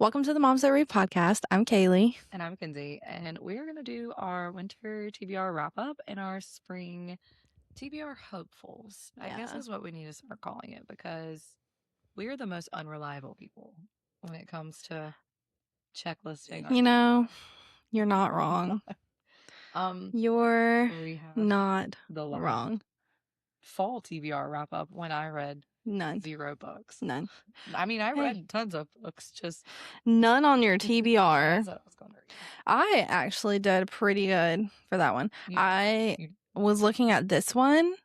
Welcome to the Moms That Read podcast. I'm Kaylee. And I'm Mckenzie, and we're going to do our winter TBR wrap-up and our spring TBR hopefuls, I guess is what we need to start calling it, because we are the most unreliable people when it comes to checklisting. You know, you're not wrong. You're not the wrong. Fall TBR wrap-up when I read None. 0 books. None. I mean, I read tons of books, just none on your TBR. That's what I was going to read. I actually did pretty good for that one. I was looking at this one,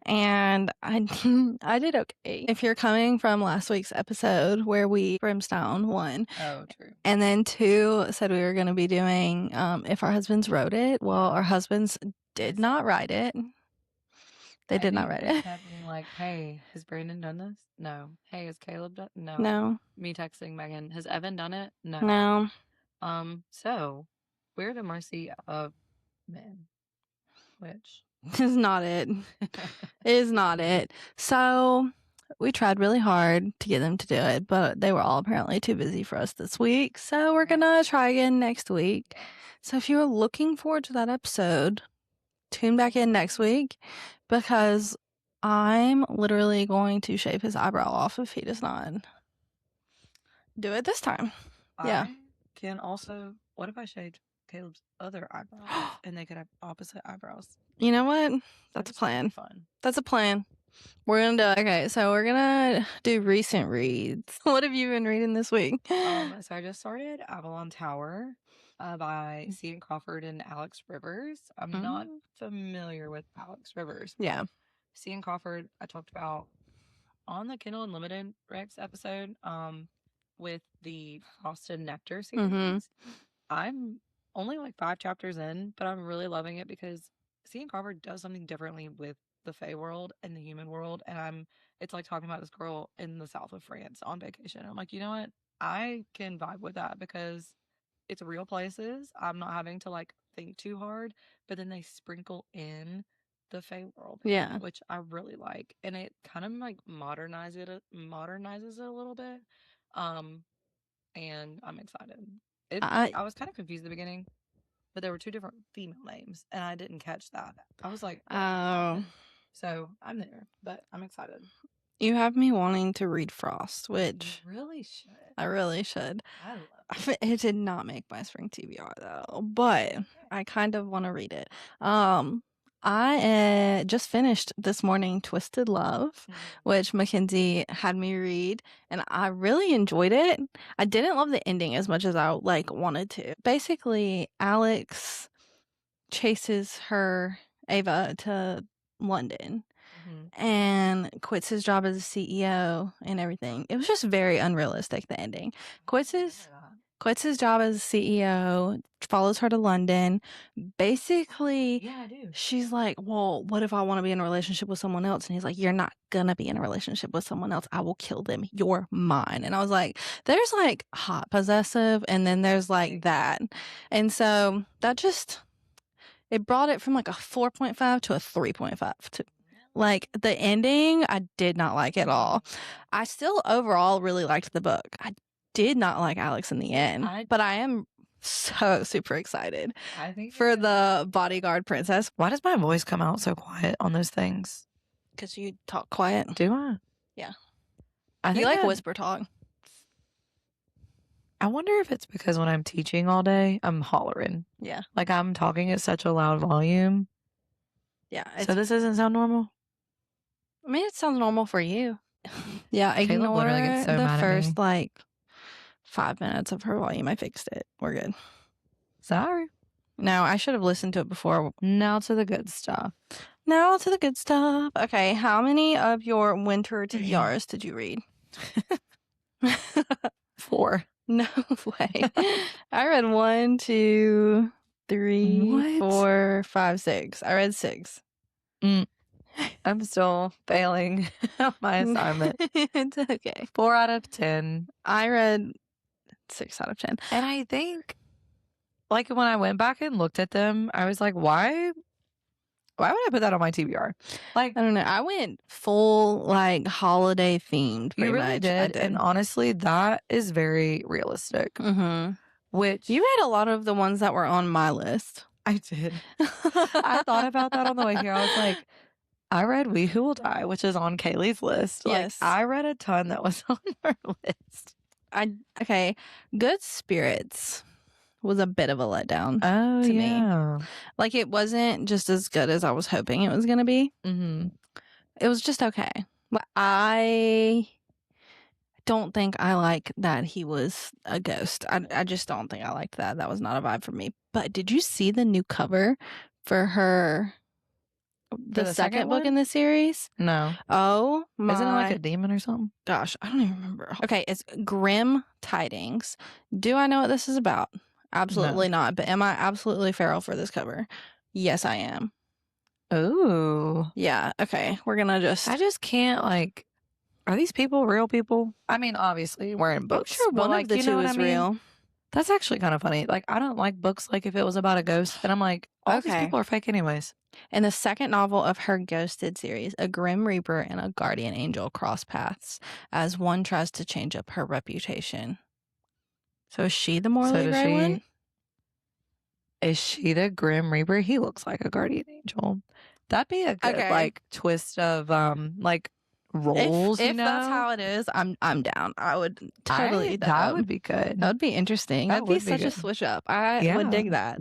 and I did okay. If you're coming from last week's episode where we brimstone 1. Oh, true. And then 2 said we were going to be doing If Our Husbands Wrote It. Well, our husbands did not write it. They did not write it. Being like, hey, has Brandon done this? No. Hey, has Caleb done? No. No. Me texting Megan, has Evan done it? No. No. So we're the mercy of men, which is not it. Is not it. So we tried really hard to get them to do it, but they were all apparently too busy for us this week. So we're gonna try again next week. So if you're looking forward to that episode, tune back in next week, because I'm literally going to shave his eyebrow off if he does not do it this time. Yeah. I can also, what if I shaved Caleb's other eyebrows and they could have opposite eyebrows? You know what? That's a plan. Fun. That's a plan. We're going to do, okay, so we're going to do recent reads. What have you been reading this week? So I just started Avalon Tower by C.N. Crawford and Alex Rivers. I'm not familiar with Alex Rivers. Yeah. C.N. Crawford, I talked about on the Kindle Unlimited Rex episode with the Frost and Nectar series. I'm only like 5 chapters in, but I'm really loving it because C.N. Crawford does something differently with the Fae world and the human world, and it's like talking about this girl in the south of France on vacation. I'm like, you know what? I can vibe with that because it's real places. I'm not having to like think too hard, but then they sprinkle in the Fae world, which I really like, and it kind of like modernizes it a little bit, and I'm excited. I was kind of confused at the beginning, but there were 2 different female names, and I didn't catch that. I was like, oh. So I'm there, but I'm excited. You have me wanting to read Frost, which you really should. I really should. I love it. It did not make my spring TBR though, but I kind of want to read it. I just finished this morning Twisted Love, which Mckenzie had me read, and I really enjoyed it. I didn't love the ending as much as I wanted to. Basically, Alex chases her, Ava, to London and quits his job as a CEO and everything. It was just very unrealistic, the ending. Quits his job as a CEO, follows her to London. Basically, she's like, well, what if I want to be in a relationship with someone else? And he's like, you're not gonna be in a relationship with someone else. I will kill them. You're mine. And I was like, there's like hot possessive, and then there's like that. And so that just, it brought it from like a 4.5 to a 3.5 to like the ending. I did not like at all. I still overall really liked the book. I did not like Alex in the end, but I am so super excited for the bodyguard princess. Why does my voice come out so quiet on those things? Because you talk quiet. Do I? Yeah. You like whisper talk. I wonder if it's because when I'm teaching all day, I'm hollering. Yeah. Like I'm talking at such a loud volume. Yeah. So this doesn't sound normal? I mean, it sounds normal for you. Yeah. Caleb literally gets so mad the first at me. like 5 minutes of her volume. I fixed it. We're good. Sorry. No, I should have listened to it before. Now to the good stuff. Now to the good stuff. Okay. How many of your winter TBRs did you read? 4. No way. I read 1, 2, 3, 4, 5, 6. I read 6. I'm still failing my assignment. It's okay. 4 out of 10. I read 6 out of 10. And I think, like, when I went back and looked at them, I was like, why Why would I put that on my TBR? Like, I don't know. I went full like holiday themed. you Pretty really much. did. And honestly, that is very realistic. Mm-hmm. Which you had a lot of the ones that were on my list. I did. I thought about that on the way here. I was like, I read We Who Will Die, which is on Kaylee's list. Yes. Like, I read a ton that was on her list. Okay. Good Spirits was a bit of a letdown to me. Like, it wasn't just as good as I was hoping it was going to be. Mm-hmm. It was just okay. But I don't think I like that he was a ghost. I just don't think I liked that. That was not a vibe for me. But did you see the new cover for her... The second book in the series? No. Oh my. Isn't it like a demon or something? Gosh, I don't even remember. Okay, it's Grim Tidings. Do I know what this is about? Absolutely not. But am I absolutely feral for this cover? Yes, I am. Ooh. Yeah, okay. We're gonna I just can't, like... Are these people real people? I mean, obviously, we're in books. I'm sure one like, of the two is real. That's actually kind of funny. Like, I don't like books like if it was about a ghost. And I'm like, all these people are fake anyways. In the second novel of her Ghosted series, a Grim Reaper and a guardian angel cross paths as one tries to change up her reputation. So is she the morally gray one? Is she the Grim Reaper? He looks like a guardian angel. That'd be a good like twist of like roles. If that's how it is, I'm down. I would totally. That would be good. That would be interesting. That'd be such a switch up. I would dig that.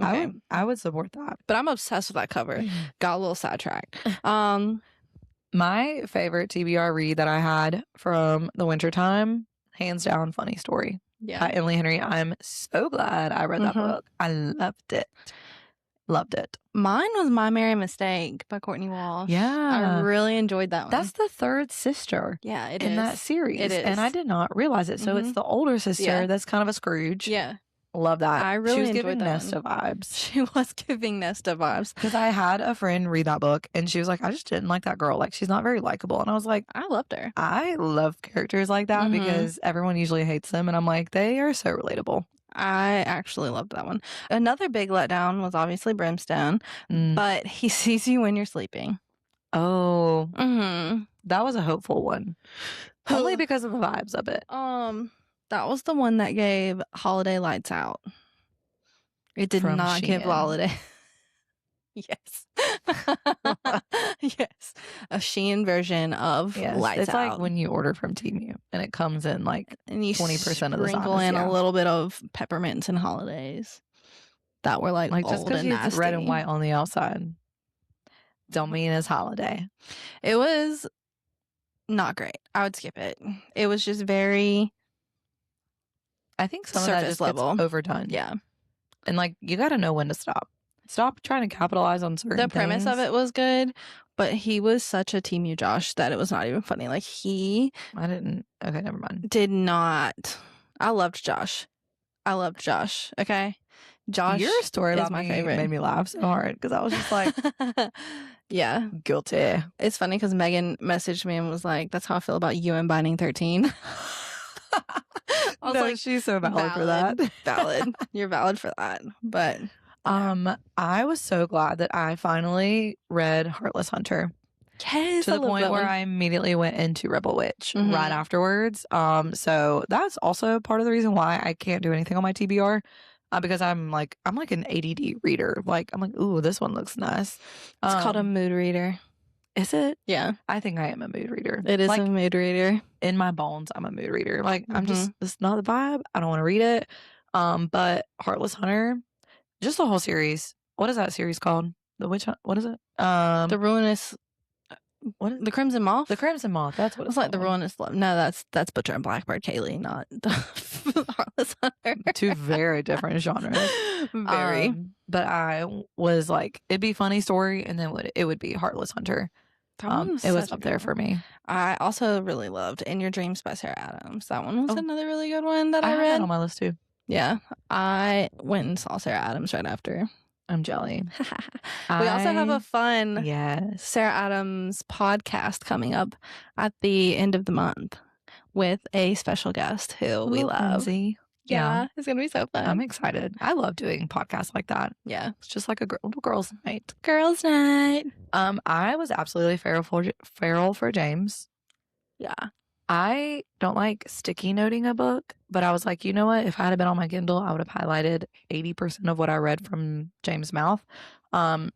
Okay. I would support that. But I'm obsessed with that cover. Got a little sidetracked. My favorite TBR read that I had from the wintertime, hands down, Funny Story. Yeah. By Emily Henry. I'm so glad I read that book. I loved it. Loved it. Mine was My Merry Mistake by Courtney Walsh. Yeah. I really enjoyed that one. That's the third sister. Yeah, it in is. that series. It is. And I did not realize it. So it's the older sister that's kind of a Scrooge. Yeah. Love that. I really enjoyed that. She was giving Nesta vibes. She was giving Nesta vibes. Because I had a friend read that book and she was like, I just didn't like that girl. Like, she's not very likable. And I was like, I loved her. I love characters like that because everyone usually hates them. And I'm like, they are so relatable. I actually loved that one. Another big letdown was obviously Brimstone, but he sees you when you're sleeping. Oh. That was a hopeful one. Only because of the vibes of it. That was the one that gave Holiday Lights Out. It did not give Holiday. Yes. Yes. A Shein version of Lights it's Out. It's like when you order from Temu and it comes in like and you 20% of the size. Sprinkle in a little bit of peppermints and Holidays that were like just because it's red and white on the outside don't mean it's Holiday. It was not great. I would skip it. It was just very... I think some of that just gets overdone. Yeah. And like, you got to know when to stop. Stop trying to capitalize on certain things. The premise of it was good, but he was such a Temu Josh that it was not even funny. Like, okay, never mind. Did not. I loved Josh. Okay? Josh Your story about my favorite. Made me laugh so hard because I was just like, yeah. Guilty. It's funny because Megan messaged me and was like, that's how I feel about you and Binding 13. I was like, she's so valid for that. Valid. You're valid for that. But I was so glad that I finally read Heartless Hunter. Yes, to the point where I immediately went into Rebel Witch right afterwards. So that's also part of the reason why I can't do anything on my TBR. Because I'm like an ADD reader. Like, I'm like, ooh, this one looks nice. It's called a mood reader. Is it? Yeah. I think I am a mood reader. It is a mood reader. In my bones, I'm a mood reader. Like, I'm just, this is not the vibe. I don't want to read it. But Heartless Hunter, just the whole series. What is that series called? The Witch Hunt? What is it? The Ruinous... What is the Crimson Moth? The Crimson Moth. That's what it's like. The Ruinous Love. No, that's Butcher and Blackbird, Kaylee, not the Heartless Hunter. Two very different genres. Very. But I was like, it'd be Funny Story, and then it would be Heartless Hunter. It was up there for me. I also really loved In Your Dreams by Sarah Adams. That one was another really good one that I read. Had on my list too. Yeah, I went and saw Sarah Adams right after. I'm jelly. We also have a fun Sarah Adams podcast coming up at the end of the month with a special guest who we love. Lindsay. Yeah, it's gonna be so fun. I'm excited. I love doing podcasts like that. Yeah, it's just like a little girls' night. Girls' night. I was absolutely feral for James. Yeah. I don't like sticky noting a book, but I was like, you know what? If I had been on my Kindle, I would have highlighted 80% of what I read from James' mouth, and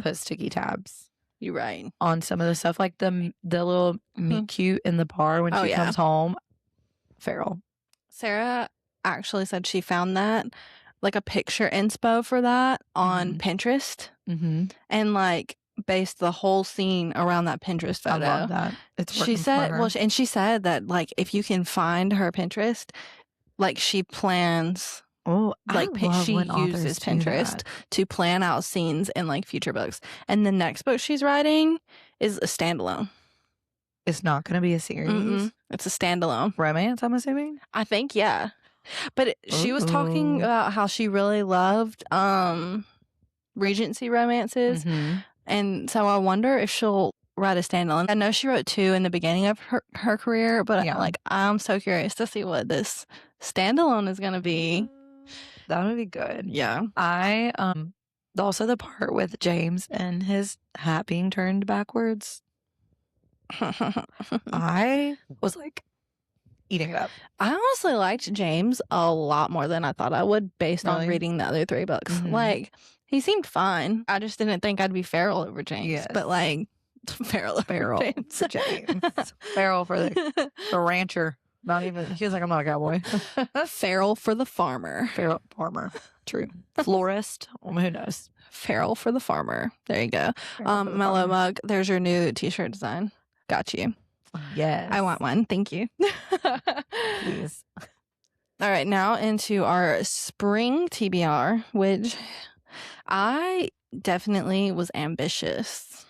put sticky tabs. You're right. On some of the stuff, like the little meet cute in the bar when she comes home. Feral. Sarah actually said she found that, like a picture inspo for that on Pinterest, and like based the whole scene around that Pinterest photo. I love that. It's she said, well, and she said that like if you can find her Pinterest, like she plans. Oh, like she uses Pinterest to plan out scenes in like future books, and the next book she's writing is a standalone. It's not going to be a series. It's a standalone romance, I'm assuming. I think, yeah. But she was talking about how she really loved Regency romances, and so I wonder if she'll write a standalone. I know she wrote 2 in the beginning of her career, but like I'm so curious to see what this standalone is going to be. That would be good. Yeah. I also the part with James and his hat being turned backwards. I was like eating it up. I honestly liked James a lot more than I thought I would based on reading the other 3 books. Like he seemed fine. I just didn't think I'd be feral over James. Yes. But like feral for James. Feral for the rancher. Not even. He was like, I'm not a cowboy. Feral for the farmer. Feral farmer. True. Florist. Who knows? Feral for the farmer. There you go. Mellow Mug. There's your new t-shirt design. Got you. Yes. I want one. Thank you. Please. All right. Now into our spring TBR, which I definitely was ambitious.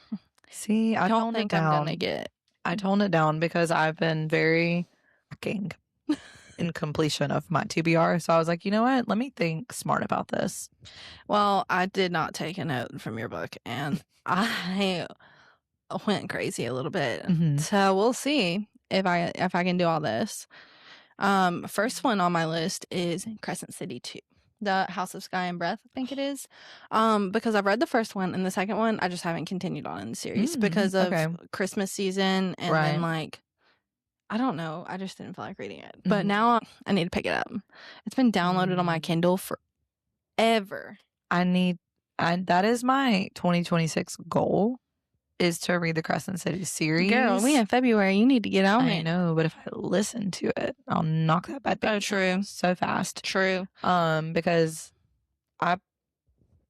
See, I don't think I'm gonna get. I toned it down because I've been very in completion of my TBR. So I was like, you know what? Let me think smart about this. Well, I did not take a note from your book, and I went crazy a little bit. So we'll see if I can do all this. First one on my list is Crescent City 2. The House of Sky and Breath, I think it is. Because I've read the first one, and the second one I just haven't continued on in the series because of Christmas season, and then like I don't know, I just didn't feel like reading it. But now I need to pick it up. It's been downloaded on my Kindle forever. That is my 2026 goal, is to read the Crescent City series. Girl, we in February. You need to get on it. I know, but if I listen to it, I'll knock that bad bitch true. So fast. True. Because I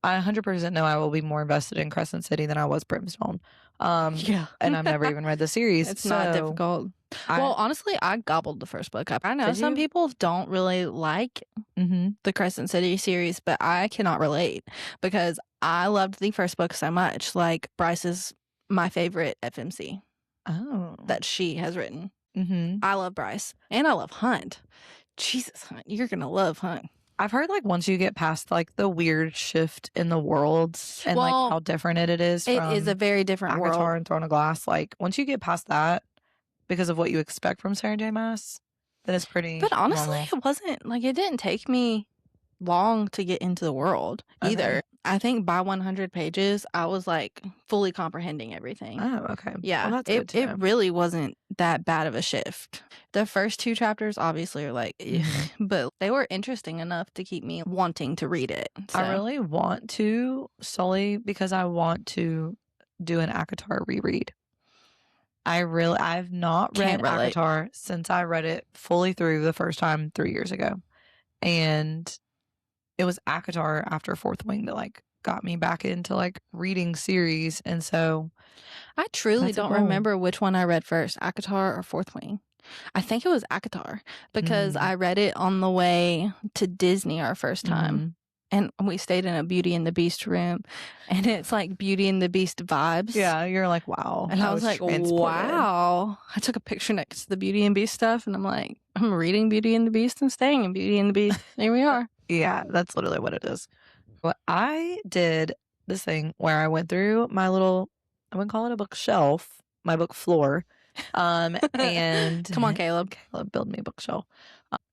100% know I will be more invested in Crescent City than I was Brimstone. Yeah. And I've never even read the series. It's not difficult. Well, honestly, I gobbled the first book up. I know some people don't really like the Crescent City series, but I cannot relate because I loved the first book so much. Like, Bryce is my favorite FMC that she has written. I love Bryce, and I love Hunt. Jesus, Hunt, you're going to love Hunt. I've heard like once you get past like the weird shift in the worlds and like how different it is from it is a very different world. Avatar and Throne of Glass. Like once you get past that, because of what you expect from Sarah J. Maas, then it's pretty. But honestly, it wasn't like it didn't take me long to get into the world either. I think by 100 pages, I was like fully comprehending everything. Oh, okay. Yeah, well, that's good to know. It really wasn't that bad of a shift. The first 2 chapters obviously are like, but they were interesting enough to keep me wanting to read it. So. I really want to, solely because I want to do an ACOTAR reread. I've not read ACOTAR since I read it fully through the first time 3 years ago. And it was ACOTAR after Fourth Wing that like got me back into like reading series. And so I truly don't remember which one I read first, ACOTAR or Fourth Wing. I think it was ACOTAR because I read it on the way to Disney our first time. And we stayed in a Beauty and the Beast room, and it's like Beauty and the Beast vibes. Yeah, you're like, wow. And I was like, wow. I took a picture next to the Beauty and Beast stuff, and I'm like, I'm reading Beauty and the Beast and staying in Beauty and the Beast. Here we are. Yeah, that's literally what it is. Well, I did this thing where I went through my little, I wouldn't call it a bookshelf, my book floor. And come on, Caleb, build me a bookshelf.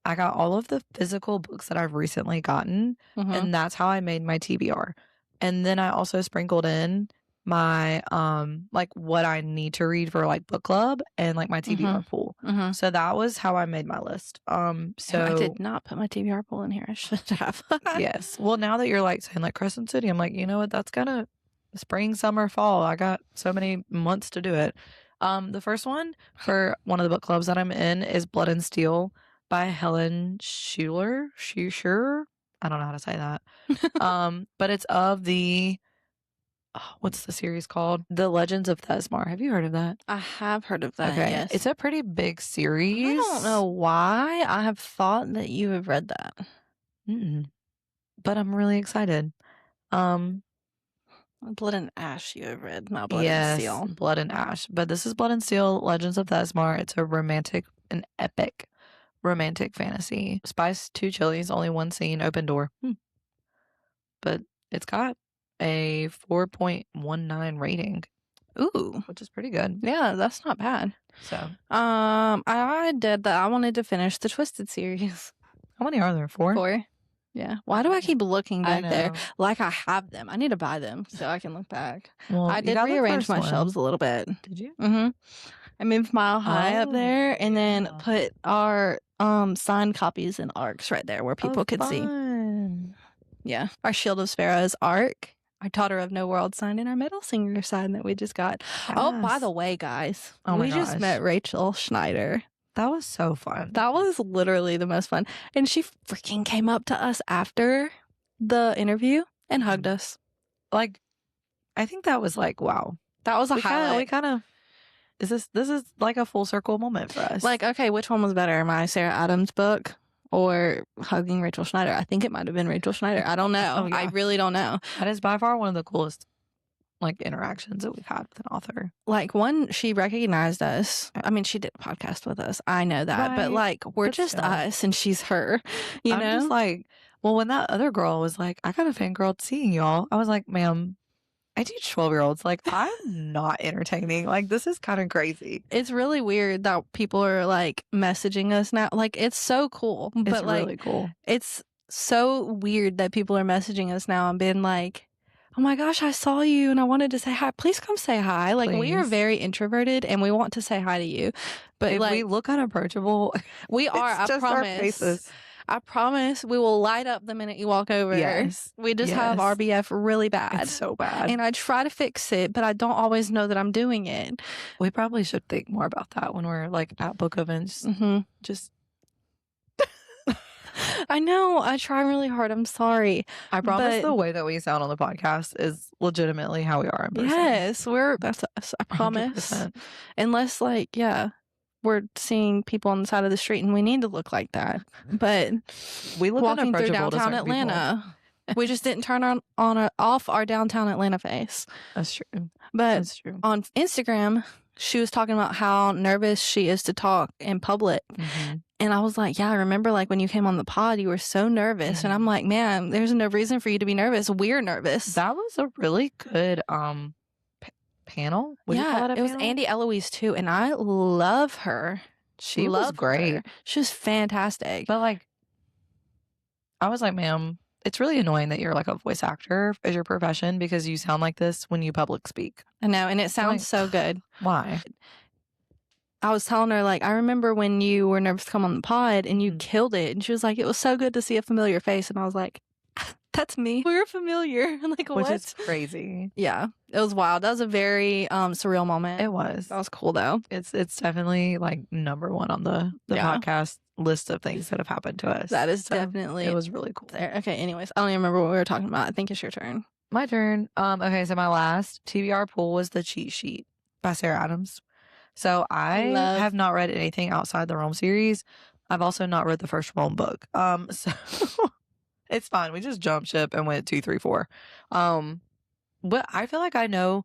I got all of the physical books that I've recently gotten, and that's how I made my TBR. And then I also sprinkled in my like what I need to read for like book club and like my TBR pool. So that was how I made my list. So I did not put my TBR pool in here. I should have. Yes. Well, now that you're like saying like Crescent City, I'm like, you know what? That's kind of spring, summer, fall. I got so many months to do it. The first one for one of the book clubs that I'm in is Blood and Steel by Helen Schuler. I don't know how to say that. But it's of the what's the series called? The Legends of Thesmar. Have you heard of that? I have heard of that. Okay. Yes. It's a pretty big series. I don't know why I have thought that you have read that. But I'm really excited. Blood and Ash you have read, not Blood and Steel. Yes, Blood and Ash. But this is Blood and Steel, Legends of Thesmar. It's an epic romantic fantasy. Spice, 2 chilies, only 1 scene, open door. But it's got a 4.19 rating. Ooh. Which is pretty good. Yeah, that's not bad. So. I did that. I wanted to finish the Twisted series. How many are there? 4? 4. Yeah. Why do I keep looking back there like I have them? I need to buy them so I can look back. Well, I did rearrange my shelves a little bit. Did you? I moved Mile High up there and then put our signed copies in ARCs right there where people could see. Yeah. Our Shield of Sparrows ARC. Our Daughter of No World sign and our Metal Singer sign that we just got. Yes. Oh, by the way, guys, we just met Rachel Schneider. That was so fun. That was literally the most fun. And she freaking came up to us after the interview and hugged us. Like, I think that was like, wow. That was a highlight. We kind of, this is like a full circle moment for us. Like, okay, which one was better? My Sarah Adams book or hugging Rachel Schneider? I think it might have been Rachel Schneider. I don't know. I really don't know. That is by far one of the coolest like interactions that we've had with an author. Like one, she recognized us. I mean, she did a podcast with us. I know that, but like we're just us and she's her, you know? I'm just like, well, when that other girl was like, I got a fangirl seeing y'all. I was like, ma'am, I teach 12-year-olds. Like, I'm not entertaining. Like, this is kind of crazy. It's really weird that people are like messaging us now. Like, it's so cool. But it's like, really cool. It's so weird that people are messaging us now and being like, oh my gosh, I saw you and I wanted to say hi. Please come say hi. Like, we are very introverted and we want to say hi to you. But if like, we look unapproachable, we are. I promise. Our faces. I promise we will light up the minute you walk over. Yes. We just have RBF really bad. It's so bad. And I try to fix it, but I don't always know that I'm doing it. We probably should think more about that when we're like at book events. Just I know. I try really hard. I'm sorry. I promise the way that we sound on the podcast is legitimately how we are in person. Yes, that's us. I promise. 100%. Unless like, we're seeing people on the side of the street and we need to look like that. But we look walking through downtown Atlanta, we just didn't turn off our downtown Atlanta face. That's true. But that's true. On Instagram, she was talking about how nervous she is to talk in public. And I was like, yeah, I remember like when you came on the pod, you were so nervous. And I'm like, man, there's no reason for you to be nervous. We're nervous. That was a really good panel. It was Andy Eloise too. And I love her. She was great. She was fantastic. But like, I was like, ma'am, it's really annoying that you're like a voice actor as your profession because you sound like this when you public speak. I know. And it sounds so good. Why? I was telling her, like, I remember when you were nervous to come on the pod and you killed it. And she was like, it was so good to see a familiar face. And I was like, that's me. We're familiar. Like, Which is crazy. Yeah. It was wild. That was a very surreal moment. It was. That was cool, though. It's definitely, like, number one on the podcast list of things that have happened to us. That is definitely. It was really cool. There. Okay, anyways. I don't even remember what we were talking about. I think it's your turn. My turn. Okay, so my last TBR pull was The Cheat Sheet by Sarah Adams. So I have not read anything outside the Realm series. I've also not read the first Realm book. So it's fine. We just jumped ship and went 2, 3, 4. But I feel like I know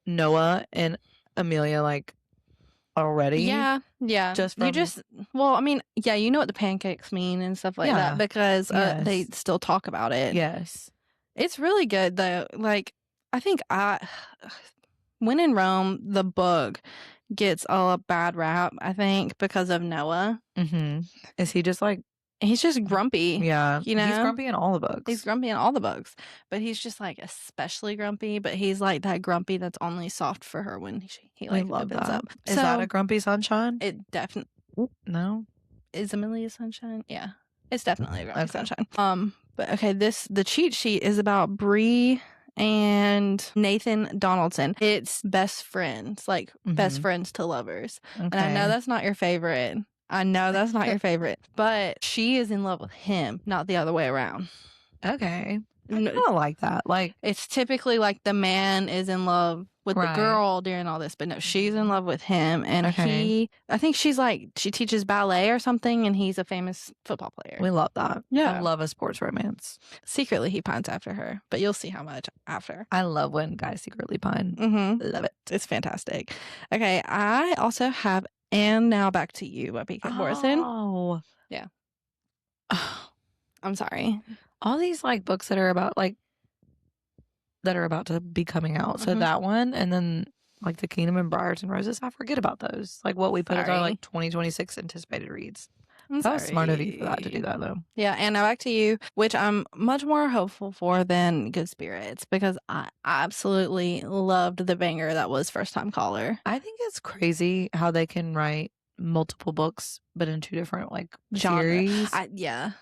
Noah and Amelia like already. Yeah. Just from... well, I mean, yeah, you know what the pancakes mean and stuff like that because they still talk about it. Yes. It's really good though. Like, I think When in Rome, the book gets a bad rap, I think, because of Noah. Mm-hmm. Is he just like... He's just grumpy. Yeah. You know? He's grumpy in all the books. He's grumpy in all the books. But he's just like especially grumpy. But he's like that grumpy that's only soft for her when he like love opens that. up. Is that a grumpy sunshine? It definitely... No. Is Amelia Sunshine? Yeah. It's definitely a grumpy sunshine. But okay, the cheat sheet is about Bree and Nathan Donaldson. It's best friends, like best friends to lovers. Okay. And I know that's not your favorite. But she is in love with him, not the other way around. Okay. I kind of like that. Like, it's typically like the man is in love with the girl during all this, but no, she's in love with him. And I think she's like, she teaches ballet or something, and he's a famous football player. We love that. Yeah. I love a sports romance. Secretly, he pines after her, but you'll see how much after. I love when guys secretly pine. Love it. It's fantastic. Okay, I also have And Now Back to You by PK Morrison. Oh. Yeah. I'm sorry. All these like books that are about to be coming out. So that one, and then like the Kingdom and Briars and Roses, I forget about those. Like what we put as our like 2026 anticipated reads. That was smart of you for that to do that though. Yeah, And Now Back to You, which I'm much more hopeful for than Good Spirits, because I absolutely loved the banger that was First Time Caller. I think it's crazy how they can write multiple books but in two different like genres. Yeah.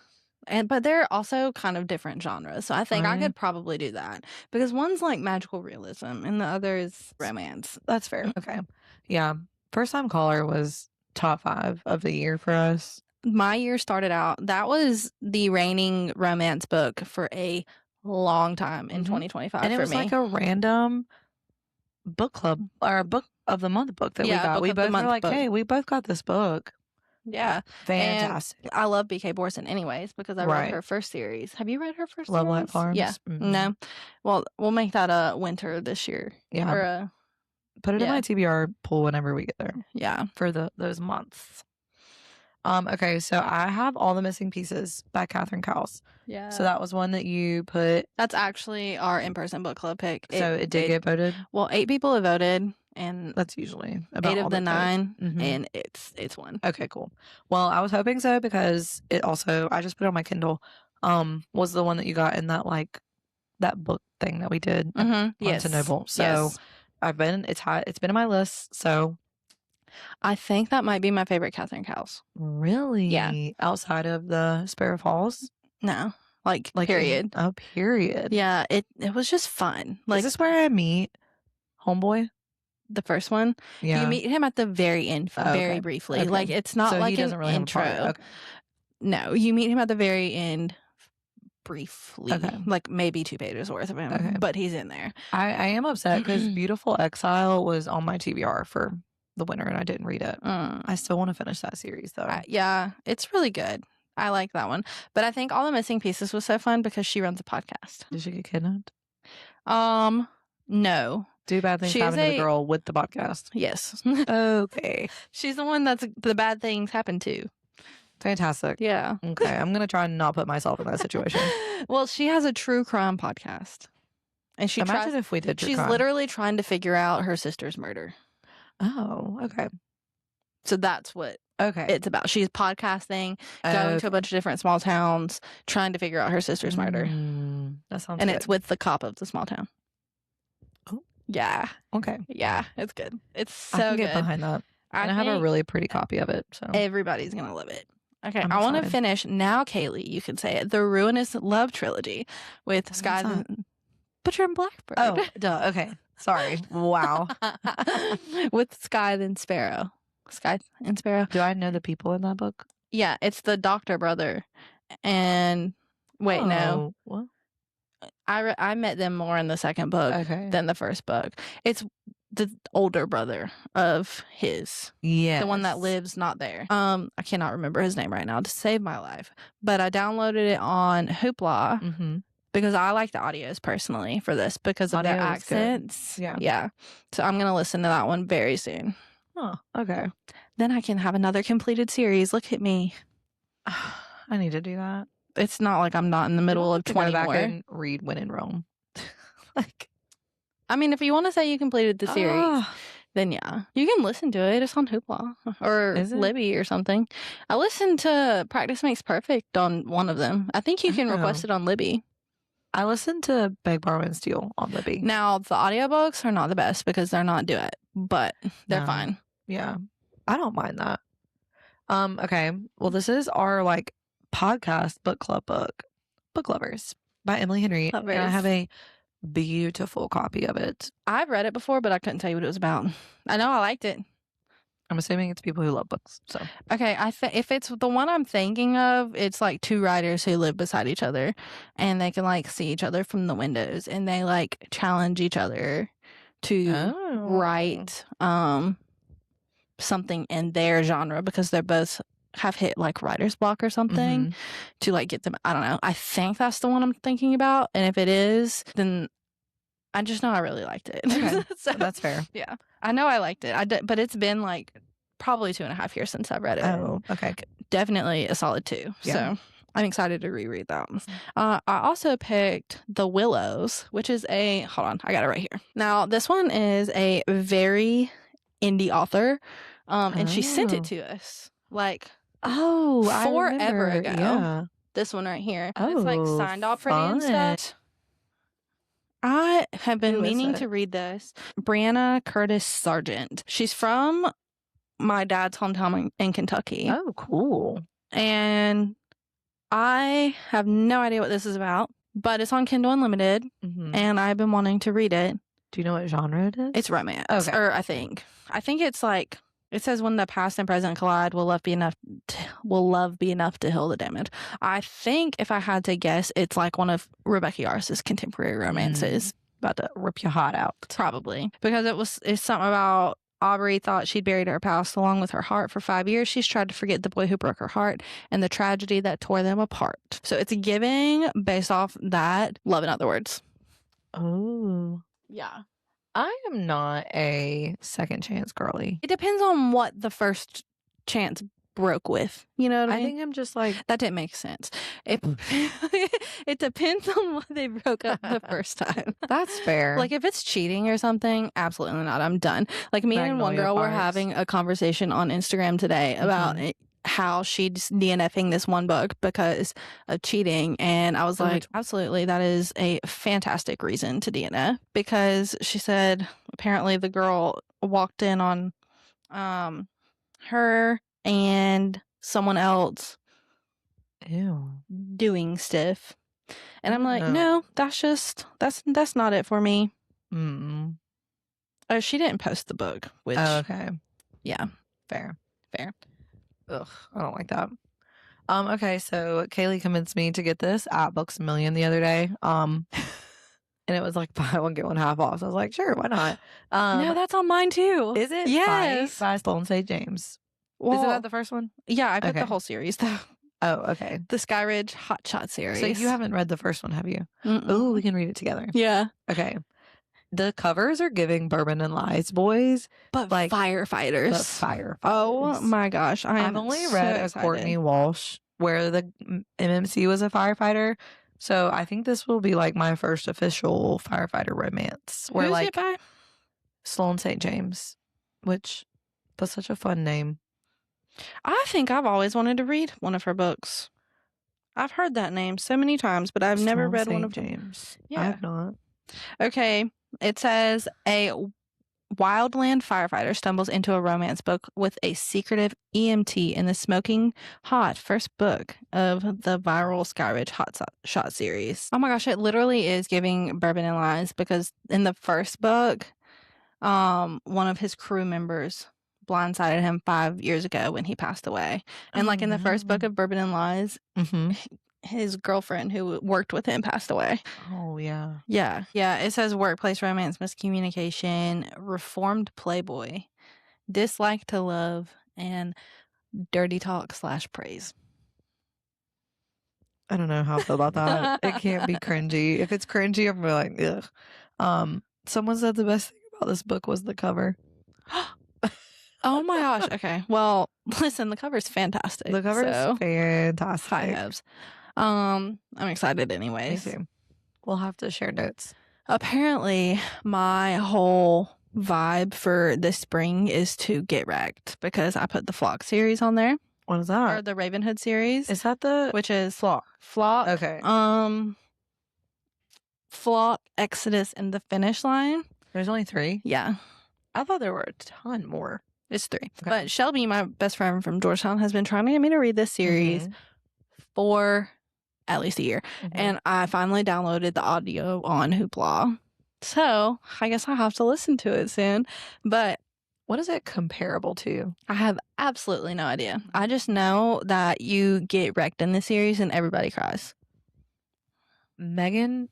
But they're also kind of different genres. So I think I could probably do that. Because one's like magical realism and the other is romance. That's fair. Okay. Yeah. First Time Caller was top 5 of the year for us. My year started out, that was the reigning romance book for a long time in 2025 and it was like a random book club or book of the month book that we got. We both were like, hey, we both got this book. Yeah. Fantastic. And I love BK Borson anyways because I read her first series. Have you read her first Love series? Light Farms? Yeah. No. Well, we'll make that a winter this year. Yeah. Or put it in my TBR pool whenever we get there. Yeah. For those months. Okay, so I have All the Missing Pieces by Catherine Cowles. Yeah. So that was one that you put. That's actually our in-person book club pick. So it did get voted? Well, 8 people have voted. And that's usually about 8 of the 9, and it's one. Okay, cool. Well, I was hoping so because it also, I just put it on my Kindle, was the one that you got in that like that book thing that we did at Barnes & Noble. So it's been in my list. So I think that might be my favorite Catherine Cowles. Really? Yeah. Outside of the Sparrow Falls? No. Like period. Period. Yeah, it was just fun. Like, is this where I meet Homeboy? The first one, you meet him at the very end, very briefly. Okay. Like it's not like an intro. Okay. No, you meet him at the very end, briefly. Okay. Like maybe 2 pages worth of him, but he's in there. I am upset because Beautiful Exile was on my TBR for the winter, and I didn't read it. I still want to finish that series though. Yeah, it's really good. I like that one, but I think All the Missing Pieces was so fun because she runs a podcast. Did she get kidnapped? No. Do bad things happen to the girl with the podcast? Yes. Okay. She's the one that's the bad things happen to. Fantastic. Yeah. Okay. I'm going to try and not put myself in that situation. Well, she has a true crime podcast. And she Imagine if we did true crime. She's literally trying to figure out her sister's murder. Oh, okay. So that's what it's about. She's podcasting, going to a bunch of different small towns, trying to figure out her sister's murder. That sounds And good. it's with the cop of the small town. Oh. Yeah. Okay. Yeah, it's good. It's so I can get good. behind that. And I have a really pretty copy of it. So everybody's going to love it. Okay, I want to finish now, Kaylee. You can say it. The Ruinous Love Trilogy with Sky Butcher and Blackbird. Oh, duh. Okay. Sorry. Wow. With Sky then Sparrow. Sky and Sparrow. Do I know the people in that book? Yeah, it's the doctor brother. And wait, no. What? I met them more in the second book than the first book. It's the older brother of his. Yeah. The one that lives not there. I cannot remember his name right now to save my life. But I downloaded it on Hoopla because I like the audios personally for this because of their accents. Yeah. Yeah. So I'm going to listen to that one very soon. Oh, okay. Then I can have another completed series. Look at me. I need to do that. It's not like I'm not in the middle of 20 go back more. And read When in Rome. I mean, if you want to say you completed the series, then yeah, you can listen to it. It's on Hoopla or Is it? Libby or something. I listened to Practice Makes Perfect on one of them. I think you can request it on Libby. I listened to Beg, Borrow, and Steal on Libby. Now, the audiobooks are not the best because they're not duet, but they're fine. Yeah. I don't mind that. Okay. Well, this is our like podcast book club book, Book Lovers by Emily Henry. And I have a beautiful copy of it. I've read it before, but I couldn't tell you what it was about. I know I liked it. I'm assuming it's people who love books. So okay, if it's the one I'm thinking of, it's like two writers who live beside each other, and they can like see each other from the windows, and they like challenge each other to write something in their genre because they're both have hit like writer's block or something to like get them. I don't know. I think that's the one I'm thinking about, and if it is, then I just know I really liked it. Okay. So that's fair. Yeah, I know I liked it. But it's been like probably 2.5 years since I've read it. Oh, okay. Definitely a solid 2. Yeah. So I'm excited to reread that. I also picked The Willows, which is hold on, I got it right here. Now, this one is a very indie author, and she sent it to us like forever ago. Yeah. This one right here. And it's like signed all pretty and stuff. I have been meaning to read this. Brianna Curtis Sargent. She's from my dad's hometown in Kentucky. Oh, cool. And I have no idea what this is about, but it's on Kindle Unlimited, and I've been wanting to read it. Do you know what genre it is? It's romance. Okay. Or I think it's like, it says when the past and present collide, will love be enough to heal the damage. I think if I had to guess, it's like one of Rebecca Yaros's contemporary romances. About to rip your heart out. Probably. Because it's something about Aubrey thought she'd buried her past along with her heart for 5 years. She's tried to forget the boy who broke her heart and the tragedy that tore them apart. So it's giving, based off that, love in other words. Oh. Yeah. I am not a second chance girly. It depends on what the first chance broke with. You know what I mean? I think I'm just like... That didn't make sense. It depends on what they broke up the first time. That's fair. Like if it's cheating or something, absolutely not. I'm done. Like me and one girl were having a conversation on Instagram today about how she's DNFing this one book because of cheating. And I was like, absolutely, that is a fantastic reason to DNF. Because she said apparently the girl walked in on her and someone else doing stuff. And I'm like, no, that's not it for me. Oh, she didn't post the book, which okay. Yeah. Fair. Ugh, I don't like that. Okay, so Kaylee convinced me to get this at Books A Million the other day. And it was like buy one, get one half off. So I was like, sure, why not? No, that's on mine too. Is it? Yes. By Sloane St. James. Well, isn't that the first one? Yeah, I picked the whole series though. Oh, okay. The Sky Ridge Hot Shot series. So you haven't read the first one, have you? Oh, we can read it together. Yeah. Okay. The covers are giving Bourbon and Lies boys, but like firefighters. Oh my gosh. I've only read a Courtney Walsh where the MMC was a firefighter. So I think this will be like my first official firefighter romance. Who's like it by? Sloane St. James, which that's such a fun name. I think I've always wanted to read one of her books. I've heard that name so many times, but I've never read one of James. Yeah. I have not. Okay. It says a wildland firefighter stumbles into a romance book with a secretive EMT in the smoking hot first book of the viral Sky Ridge Hot Shot series. Oh my gosh, it literally is giving Bourbon and Lies because in the first book, one of his crew members blindsided him 5 years ago when he passed away. And like in the first book of Bourbon and Lies, his girlfriend who worked with him passed away. Oh, yeah. Yeah. Yeah. It says workplace romance, miscommunication, reformed playboy, dislike to love, and dirty talk / praise. I don't know how I feel about that. It can't be cringy. If it's cringy, I'm like, ugh. Someone said the best thing about this book was the cover. Oh my gosh. Okay. Well, listen, the cover's fantastic. The cover is fantastic. High hopes. I'm excited anyways. Me too. We'll have to share notes. Apparently, my whole vibe for this spring is to get wrecked because I put the Flock series on there. What is that? Or the Ravenhood series. Is that the... Which is Flock? Flock. Okay. Flock, Exodus, and The Finish Line. There's only 3? Yeah. I thought there were a ton more. It's 3. Okay. But Shelby, my best friend from Georgetown, has been trying to get me to read this series for at least a year. And I finally downloaded the audio on Hoopla. So I guess I'll have to listen to it soon. But what is it comparable to? I have absolutely no idea. I just know that you get wrecked in this series and everybody cries. Megan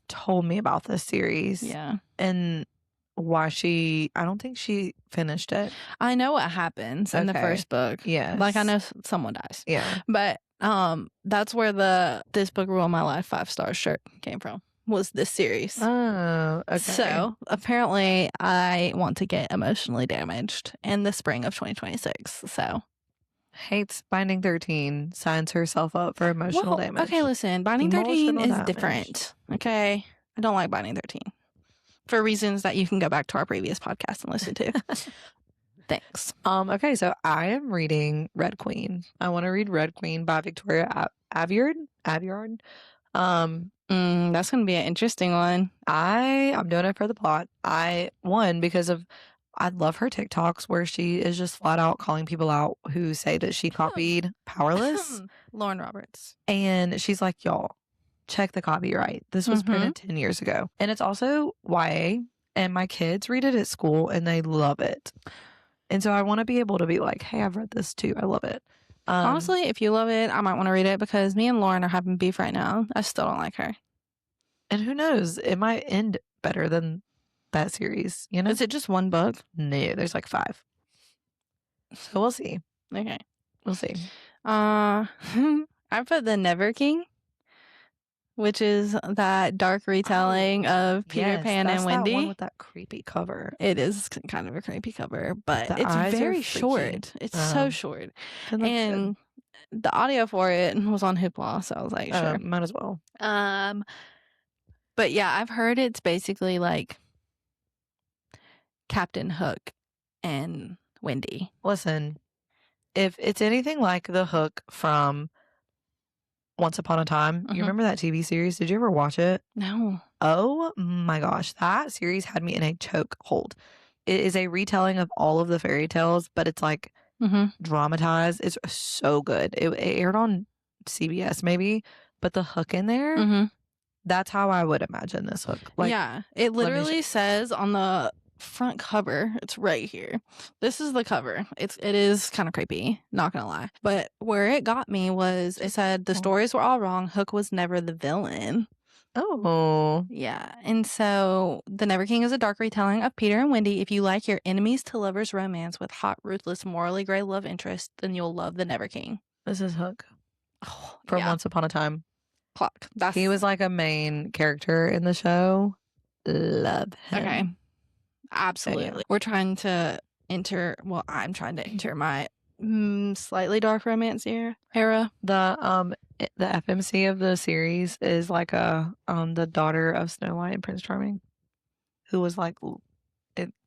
told me about this series. Yeah. And why I don't think she finished it. I know what happens in the first book. Yeah. Like I know someone dies. Yeah. But that's where the This Book Ruined My Life 5-star shirt came from. Was this series. Oh, okay. So apparently I want to get emotionally damaged in the spring of 2026. So hates Binding 13, signs herself up for emotional damage. Okay, listen, Binding 13 is different. Okay. I don't like Binding 13 for reasons that you can go back to our previous podcast and listen to. Thanks. Okay, so I am reading Red Queen. I want to read Red Queen by Victoria Aveyard. That's going to be an interesting one. I'm doing it for the plot. Because I love her TikToks where she is just flat out calling people out who say that she copied Powerless. Lauren Roberts. And she's like, y'all, check the copyright. This was printed 10 years ago. And it's also YA. And my kids read it at school and they love it. And so I want to be able to be like, hey, I've read this too. I love it. Honestly, if you love it, I might want to read it because me and Lauren are having beef right now. I still don't like her. And who knows? It might end better than that series. You know? Is it just one book? No, there's like 5. So we'll see. Okay. We'll see. I put The Never King, which is that dark retelling of Peter Pan and Wendy. That one with that creepy cover. It is kind of a creepy cover, but The it's very short. It's so short. And the audio for it was on Hoopla, so I was like, sure. Might as well. But yeah, I've heard it's basically like Captain Hook and Wendy. Listen, if it's anything like the Hook from Once Upon a Time, you remember that TV series? Did you ever watch it? No. Oh my gosh. That series had me in a chokehold. It is a retelling of all of the fairy tales, but it's like dramatized. It's so good. It aired on CBS maybe, but the Hook in there, that's how I would imagine this Hook. Like, yeah. It literally says on the front cover, it's right here. This is the cover. It is kind of creepy, not gonna lie. But where it got me was it said the stories were all wrong. Hook was never the villain. Oh. Yeah. And so The Never King is a dark retelling of Peter and Wendy. If you like your enemies to lovers romance with hot, ruthless, morally gray love interest, then you'll love The Never King. This is Hook. From Once Upon a Time. Clock. He was like a main character in the show. Love him. Okay. Absolutely. We're trying to I'm trying to enter my slightly dark romance era. The FMC of the series is like the daughter of Snow White and Prince Charming, who was like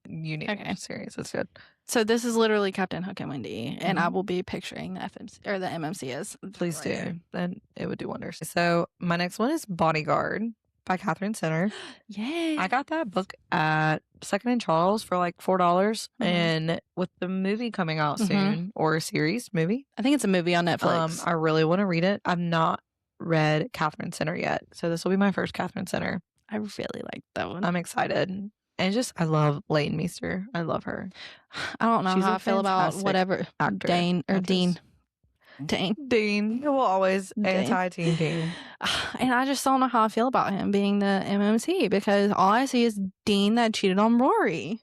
unique series. It's good. So this is literally Captain Hook and Wendy, and I will be picturing the FMC or the MMC as. Please do, and it would do wonders. So my next one is Bodyguard by Catherine Center. Yeah, I got that book at Second and Charles for like $4, and with the movie coming out soon, or a series movie, I think it's a movie on Netflix. I really want to read it. I've not read Catherine Center yet, so this will be my first Catherine Center. I really like that one. I'm excited. And I love Leighton Meester. I love her. I don't know how I feel about whatever actor, Dean. Dean will always anti-Team Dean. And I just don't know how I feel about him being the MMC because all I see is Dean that cheated on Rory.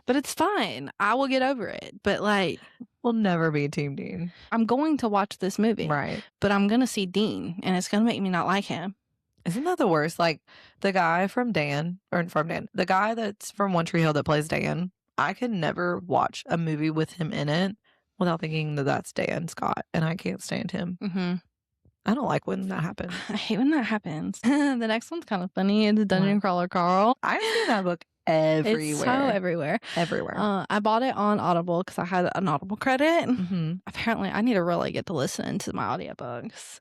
But it's fine. I will get over it. But like, we'll never be Team Dean. I'm going to watch this movie. Right. But I'm going to see Dean and it's going to make me not like him. Isn't that the worst? Like the guy the guy that's from One Tree Hill that plays Dan, I could never watch a movie with him in it without thinking that that's Dan Scott, and I can't stand him. I don't like when that happens. I hate when that happens. The next one's kind of funny. It's Dungeon Crawler Carl. I've seen that book everywhere. It's so everywhere. Everywhere. I bought it on Audible because I had an Audible credit. Mm-hmm. Apparently, I need to really get to listen to my audiobooks.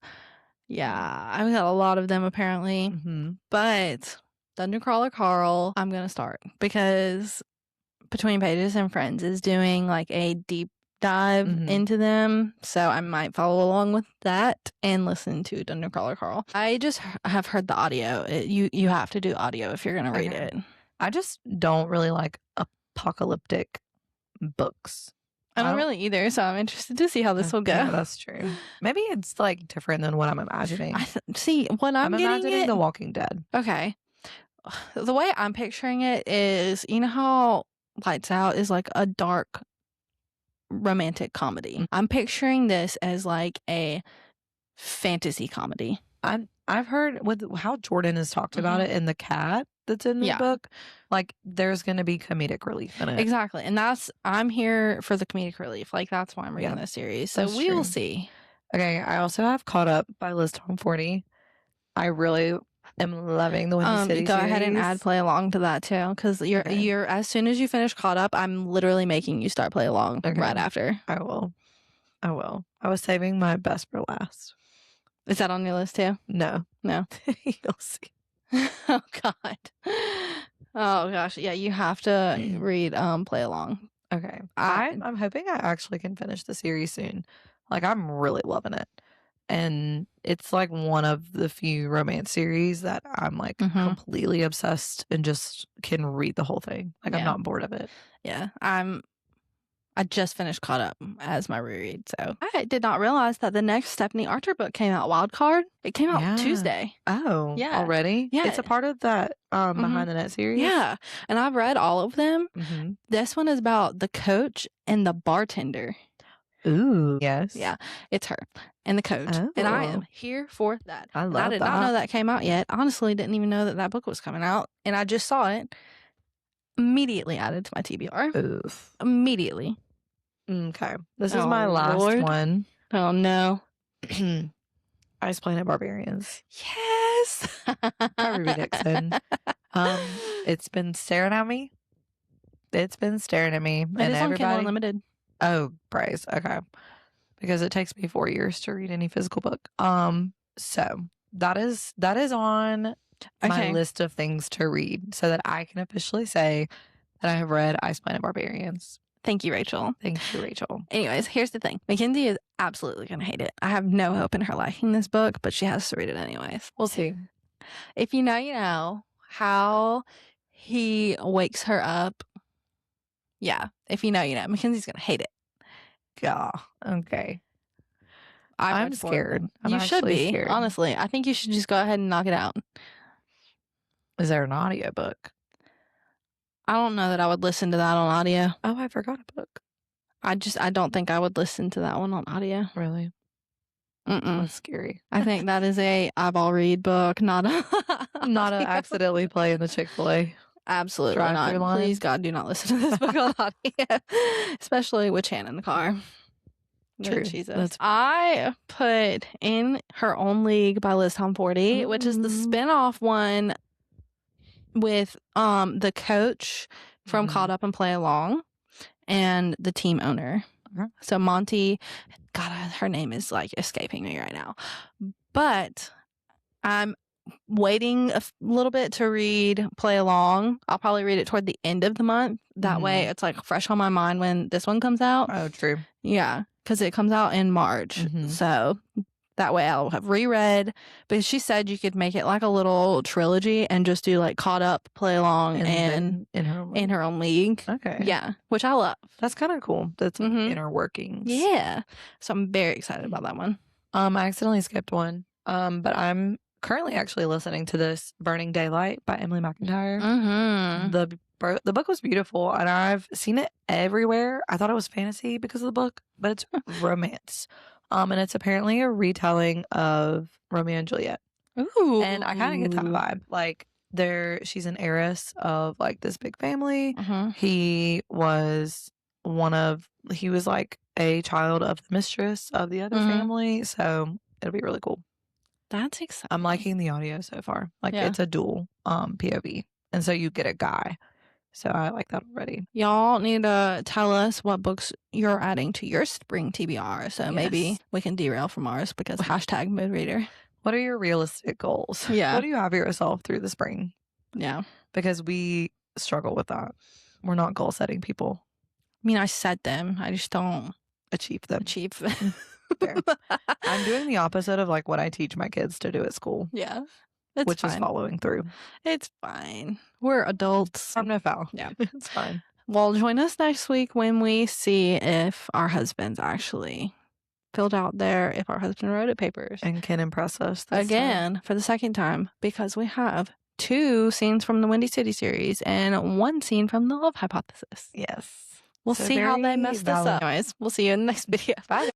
Yeah, I've got a lot of them apparently. Mm-hmm. But Dungeon Crawler Carl, I'm going to start because Between Pages and Friends is doing like a deep dive into them. So I might follow along with that and listen to Dungeon Crawler Carl. I just have heard the audio. You have to do audio if you're going to read it. I just don't really like apocalyptic books. I don't really either, so I'm interested to see how this will go. Yeah, that's true. Maybe it's like different than what I'm imagining. See, what I'm imagining The Walking Dead. Okay. The way I'm picturing it is, you know how Lights Out is like a dark romantic comedy. I'm picturing this as like a fantasy comedy. I've heard with how Jordan has talked about it in the cat that's in the book, like there's going to be comedic relief in it. Exactly. And I'm here for the comedic relief. Like that's why I'm reading this series. So we will see. Okay. I also have Caught Up by Liz Tom 40. I really am loving the Windy City Go series. ahead and add play along to that too, because you're as soon as you finish Caught Up, I'm literally making you start play along right after. I will. I was saving my best for last. Is that on your list too? No. You'll see. Oh God. Oh gosh. Yeah, you have to read play along. Okay. I'm hoping I actually can finish the series soon. Like I'm really loving it. And it's like one of the few romance series that I'm like completely obsessed and just can read the whole thing. Like I'm not bored of it. Yeah. I just finished Caught Up as my reread. So I did not realize that the next Stephanie Archer book came out, Wild Card. It came out Tuesday. Oh, yeah. Already? Yeah. It's a part of that Behind the Net series? Yeah. And I've read all of them. This one is about the coach and the bartender. Ooh. Yes. Yeah. It's her and the coach. Oh. And I am here for that. I did not know that came out yet. Honestly, didn't even know that book was coming out. And I just saw it. Immediately added to my TBR. Oof. Immediately. Okay. This is my last one. Oh, no. Ice Planet Barbarians. Yes. Ruby Dixon. It's been staring at me. And on Kindle Unlimited. Oh, praise. Okay. Because it takes me 4 years to read any physical book. So that is on my list of things to read so that I can officially say that I have read Ice Planet Barbarians. Thank you, Rachel. Anyways, here's the thing. Mackenzie is absolutely going to hate it. I have no hope in her liking this book, but she has to read it anyways. We'll see. If you know, you know how he wakes her up. Yeah. If you know, you know. Mackenzie's going to hate it. Yeah. Okay. I'm scared. You should be, scared. Honestly. I think you should just go ahead and knock it out. Is there an audiobook? I don't know that I would listen to that on audio. Oh, I forgot a book. I don't think I would listen to that one on audio. Really? That's scary. I think that is a eyeball read book, not a accidentally play in the Chick-fil-A. Absolutely not. Line. Please, God, do not listen to this book on audio, especially with Chan in the car. True. Jesus. I put In Her Own League by Liz Tom 40, which is the spinoff one with the coach from Caught Up and Play Along and the team owner. So Monty, God, her name is like escaping me right now. But I'm waiting a little bit to read Play Along. I'll probably read it toward the end of the month. That way it's like fresh on my mind when this one comes out. Oh, true. Yeah, because it comes out in March. So that way I'll have reread. But she said you could make it like a little trilogy and just do like Caught Up, Play Along, and In Her Own League. Okay. Yeah, which I love. That's kind of cool. That's inner workings. Yeah. So I'm very excited about that one. I accidentally skipped one. But I'm currently actually listening to this Burning Daylight by Emily McIntyre. The book was beautiful and I've seen it everywhere. I thought it was fantasy because of the book, but it's romance. And it's apparently a retelling of Romeo and Juliet. Ooh. And I kind of get that vibe. Like she's an heiress of like this big family. He was like a child of the mistress of the other family. So it'll be really cool. That's exciting. I'm liking the audio so far. Like it's a dual POV. And so you get a guy So I like that already. Y'all need to tell us what books you're adding to your spring TBR. So maybe Yes. we can derail from ours because hashtag mood reader. What are your realistic goals? Yeah. What do you have for yourself through the spring? Yeah. Because we struggle with that. We're not goal setting people. I mean, I set them. I just don't achieve them. Fair. I'm doing the opposite of like what I teach my kids to do at school. Yeah. Which is following through. It's fine. We're adults. From no foul. Yeah. It's fine. Well, join us next week when we see if our husbands actually filled out if our husband wrote it papers. And can impress us again for the second time, because we have 2 scenes from the Windy City series and 1 scene from the Love Hypothesis. Yes. We'll see how they messed us up. Anyways, we'll see you in the next video. Bye.